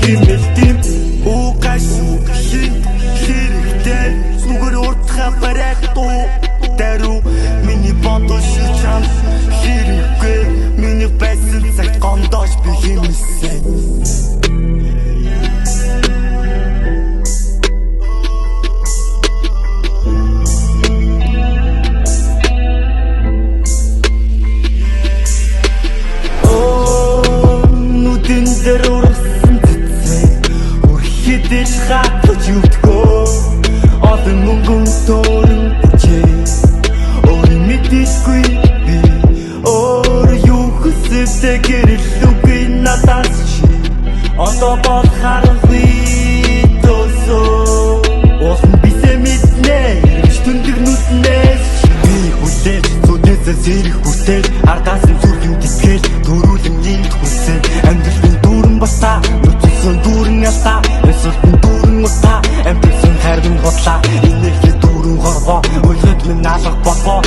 Гимэлтим угаш хэрэгтэй зүгээр уртха барайдуу дару миний бодол шичам хэрэггүй миний байсан цаг гондоош би хэмсэн Дэш хатж юутгөө олон мөнгөн төрөн бүчээ өөрийн мэдээгүй би өөр юу хүсэвтэй гэрэлгүй надаас чи одоо бодхааргүй тосоо олон бисээ мэднэ түндэг нүднээс би хүлээж зүдээсээ зэрэг хүсэл ардаас нь зүрхэн тэтгэл дөрүүлэн нэг хүсэл амьдралын дүүрэн баста нүцсэн дүүрэн яста дүүрэн уста амтсан хайрын готлаа энерги дүүрэн горвоо өлгөд минь наалах болоо